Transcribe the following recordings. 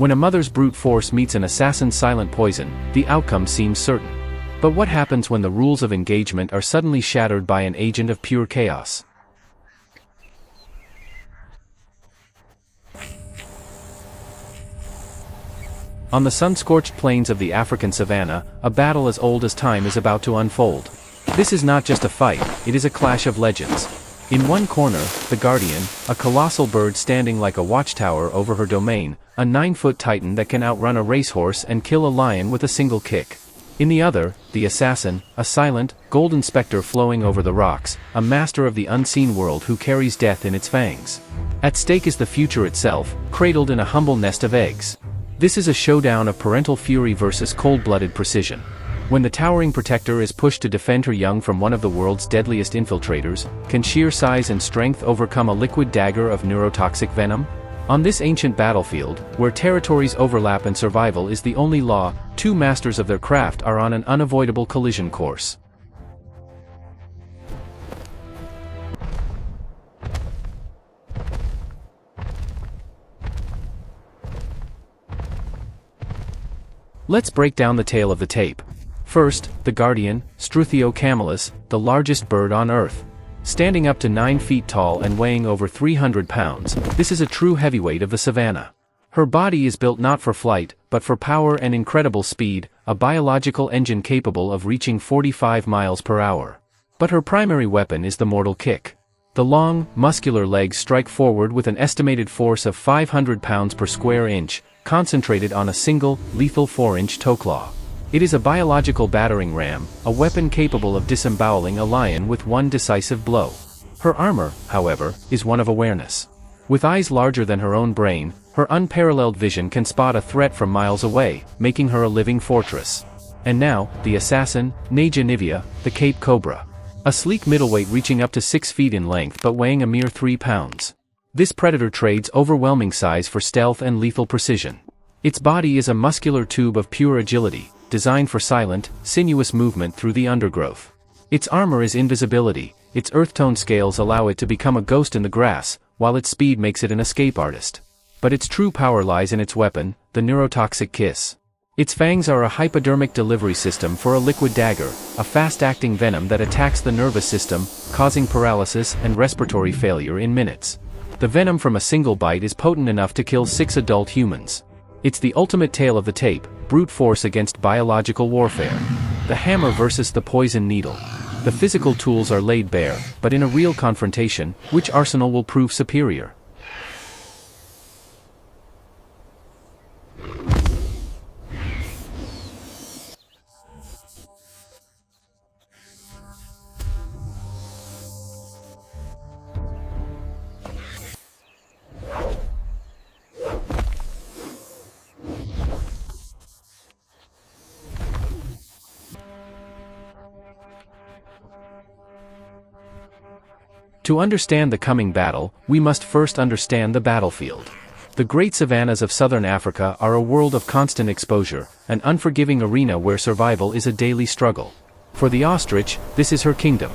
When a mother's brute force meets an assassin's silent poison, the outcome seems certain. But what happens when the rules of engagement are suddenly shattered by an agent of pure chaos? On the sun-scorched plains of the African savanna, a battle as old as time is about to unfold. This is not just a fight, it is a clash of legends. In one corner, the Guardian, a colossal bird standing like a watchtower over her domain, a 9-foot titan that can outrun a racehorse and kill a lion with a single kick. In the other, the Assassin, a silent, golden specter flowing over the rocks, a master of the unseen world who carries death in its fangs. At stake is the future itself, cradled in a humble nest of eggs. This is a showdown of parental fury versus cold-blooded precision. When the towering protector is pushed to defend her young from one of the world's deadliest infiltrators, can sheer size and strength overcome a liquid dagger of neurotoxic venom? On this ancient battlefield, where territories overlap and survival is the only law, two masters of their craft are on an unavoidable collision course. Let's break down the tale of the tape. First, the Guardian, Struthio camelus, the largest bird on Earth. Standing up to 9 feet tall and weighing over 300 pounds, this is a true heavyweight of the savanna. Her body is built not for flight, but for power and incredible speed, a biological engine capable of reaching 45 miles per hour. But her primary weapon is the mortal kick. The long, muscular legs strike forward with an estimated force of 500 pounds per square inch, concentrated on a single, lethal 4-inch toe claw. It is a biological battering ram, a weapon capable of disemboweling a lion with one decisive blow. Her armor, however, is one of awareness. With eyes larger than her own brain, her unparalleled vision can spot a threat from miles away, making her a living fortress. And now, the assassin, Naja nivea, the Cape Cobra. A sleek middleweight reaching up to 6 feet in length but weighing a mere 3 pounds. This predator trades overwhelming size for stealth and lethal precision. Its body is a muscular tube of pure agility, designed for silent, sinuous movement through the undergrowth. Its armor is invisibility, its earth-tone scales allow it to become a ghost in the grass, while its speed makes it an escape artist. But its true power lies in its weapon, the neurotoxic kiss. Its fangs are a hypodermic delivery system for a liquid dagger, a fast-acting venom that attacks the nervous system, causing paralysis and respiratory failure in minutes. The venom from a single bite is potent enough to kill 6 adult humans. It's the ultimate tale of the tape, brute force against biological warfare. The hammer versus the poison needle. The physical tools are laid bare, but in a real confrontation, which arsenal will prove superior? To understand the coming battle, we must first understand the battlefield. The great savannas of southern Africa are a world of constant exposure, an unforgiving arena where survival is a daily struggle. For the ostrich, this is her kingdom.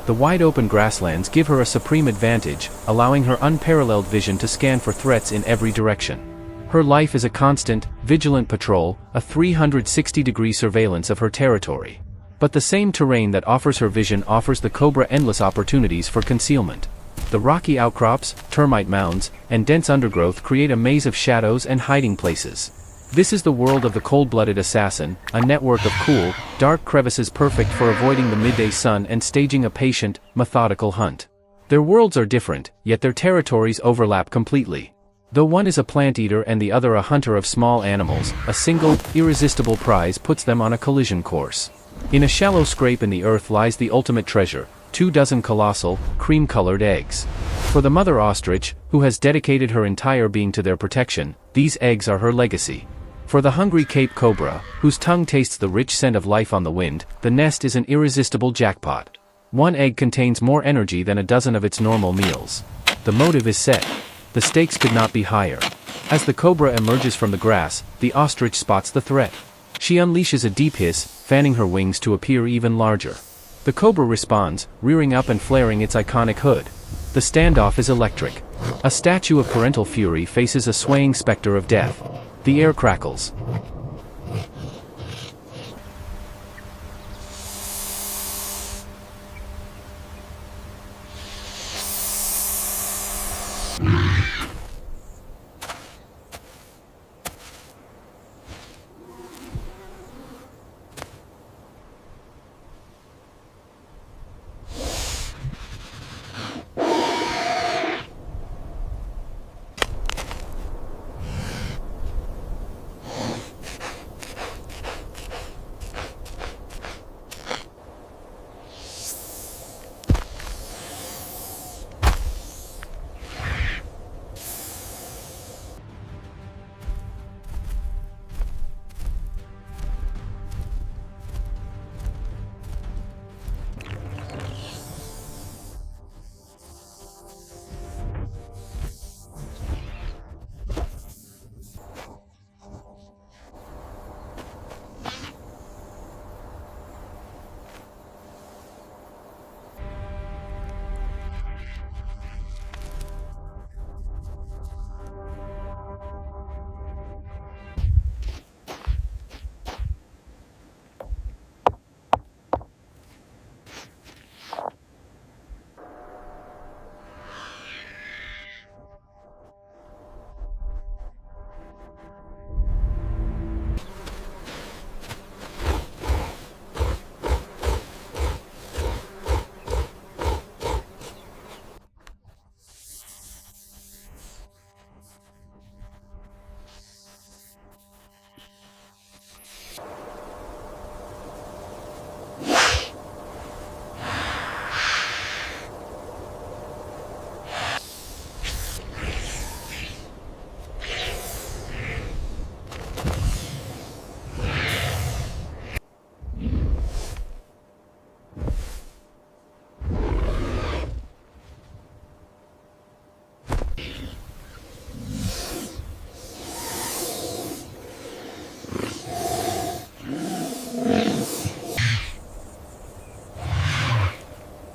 The wide-open grasslands give her a supreme advantage, allowing her unparalleled vision to scan for threats in every direction. Her life is a constant, vigilant patrol, a 360-degree surveillance of her territory. But the same terrain that offers her vision offers the cobra endless opportunities for concealment. The rocky outcrops, termite mounds, and dense undergrowth create a maze of shadows and hiding places. This is the world of the cold-blooded assassin, a network of cool, dark crevices perfect for avoiding the midday sun and staging a patient, methodical hunt. Their worlds are different, yet their territories overlap completely. Though one is a plant-eater and the other a hunter of small animals, a single, irresistible prize puts them on a collision course. In a shallow scrape in the earth lies the ultimate treasure, 24 colossal, cream-colored eggs. For the mother ostrich, who has dedicated her entire being to their protection, these eggs are her legacy. For the hungry Cape Cobra, whose tongue tastes the rich scent of life on the wind, the nest is an irresistible jackpot. One egg contains more energy than a dozen of its normal meals. The motive is set. The stakes could not be higher. As the cobra emerges from the grass, the ostrich spots the threat. She unleashes a deep hiss, fanning her wings to appear even larger. The cobra responds, rearing up and flaring its iconic hood. The standoff is electric. A statue of parental fury faces a swaying specter of death. The air crackles.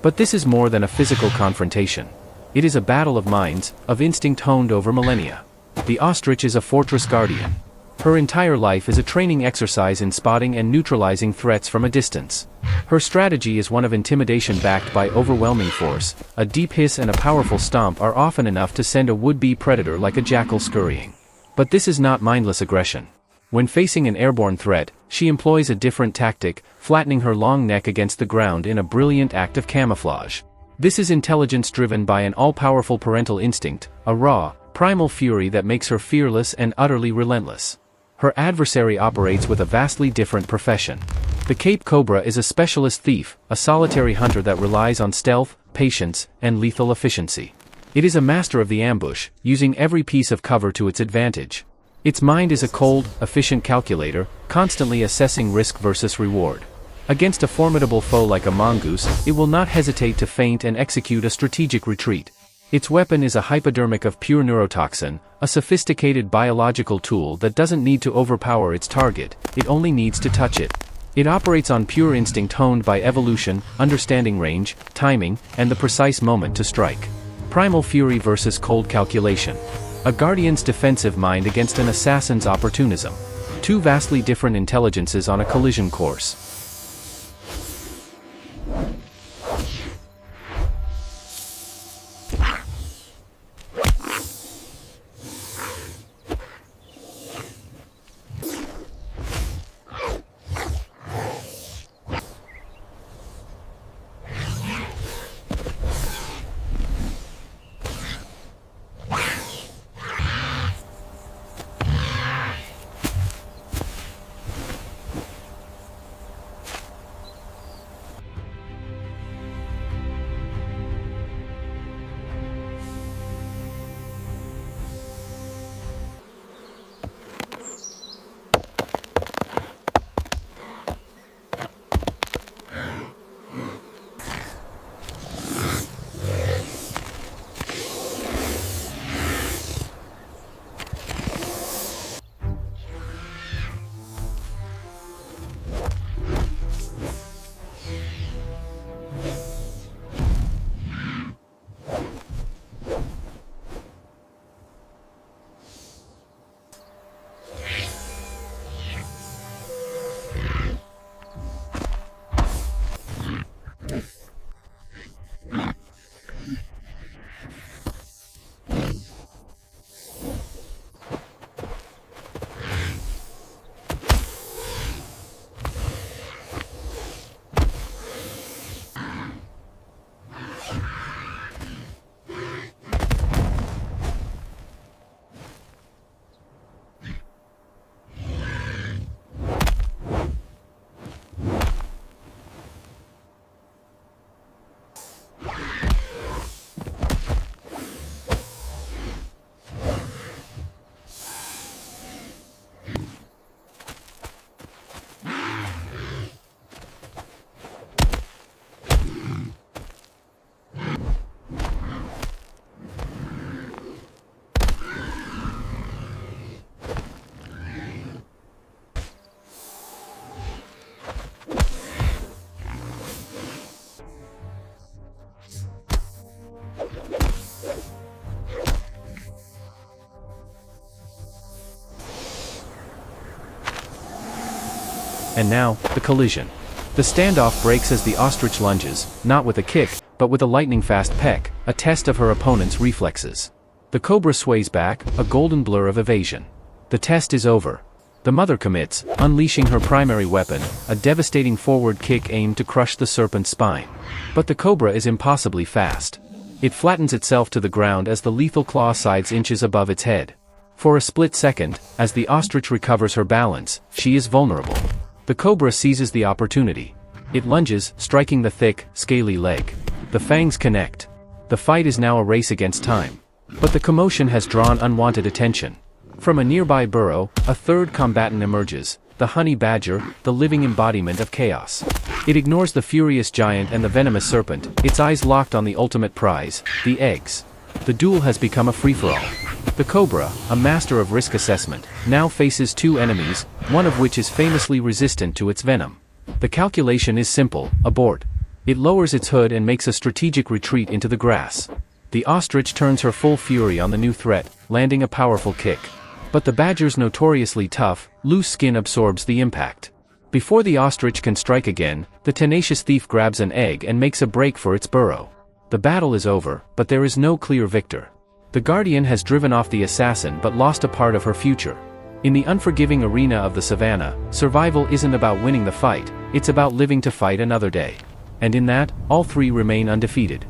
But this is more than a physical confrontation. It is a battle of minds, of instinct honed over millennia. The ostrich is a fortress guardian. Her entire life is a training exercise in spotting and neutralizing threats from a distance. Her strategy is one of intimidation backed by overwhelming force. A deep hiss and a powerful stomp are often enough to send a would-be predator like a jackal scurrying. But this is not mindless aggression. When facing an airborne threat, she employs a different tactic, flattening her long neck against the ground in a brilliant act of camouflage. This is intelligence driven by an all-powerful parental instinct, a raw, primal fury that makes her fearless and utterly relentless. Her adversary operates with a vastly different profession. The Cape Cobra is a specialist thief, a solitary hunter that relies on stealth, patience, and lethal efficiency. It is a master of the ambush, using every piece of cover to its advantage. Its mind is a cold, efficient calculator, constantly assessing risk versus reward. Against a formidable foe like a mongoose, it will not hesitate to feint and execute a strategic retreat. Its weapon is a hypodermic of pure neurotoxin, a sophisticated biological tool that doesn't need to overpower its target, it only needs to touch it. It operates on pure instinct honed by evolution, understanding range, timing, and the precise moment to strike. Primal fury versus cold calculation. A guardian's defensive mind against an assassin's opportunism. Two vastly different intelligences on a collision course. And now, the collision. The standoff breaks as the ostrich lunges, not with a kick, but with a lightning-fast peck, a test of her opponent's reflexes. The cobra sways back, a golden blur of evasion. The test is over. The mother commits, unleashing her primary weapon, a devastating forward kick aimed to crush the serpent's spine. But the cobra is impossibly fast. It flattens itself to the ground as the lethal claw sides inches above its head. For a split second, as the ostrich recovers her balance, she is vulnerable. The cobra seizes the opportunity. It lunges, striking the thick, scaly leg. The fangs connect. The fight is now a race against time. But the commotion has drawn unwanted attention. From a nearby burrow, a third combatant emerges, the honey badger, the living embodiment of chaos. It ignores the furious giant and the venomous serpent, its eyes locked on the ultimate prize, the eggs. The duel has become a free-for-all. The cobra, a master of risk assessment, now faces two enemies, one of which is famously resistant to its venom. The calculation is simple: abort. It lowers its hood and makes a strategic retreat into the grass. The ostrich turns her full fury on the new threat, landing a powerful kick. But the badger's notoriously tough, loose skin absorbs the impact. Before the ostrich can strike again, the tenacious thief grabs an egg and makes a break for its burrow. The battle is over, but there is no clear victor. The guardian has driven off the assassin but lost a part of her future. In the unforgiving arena of the savanna, survival isn't about winning the fight, it's about living to fight another day. And in that, all three remain undefeated.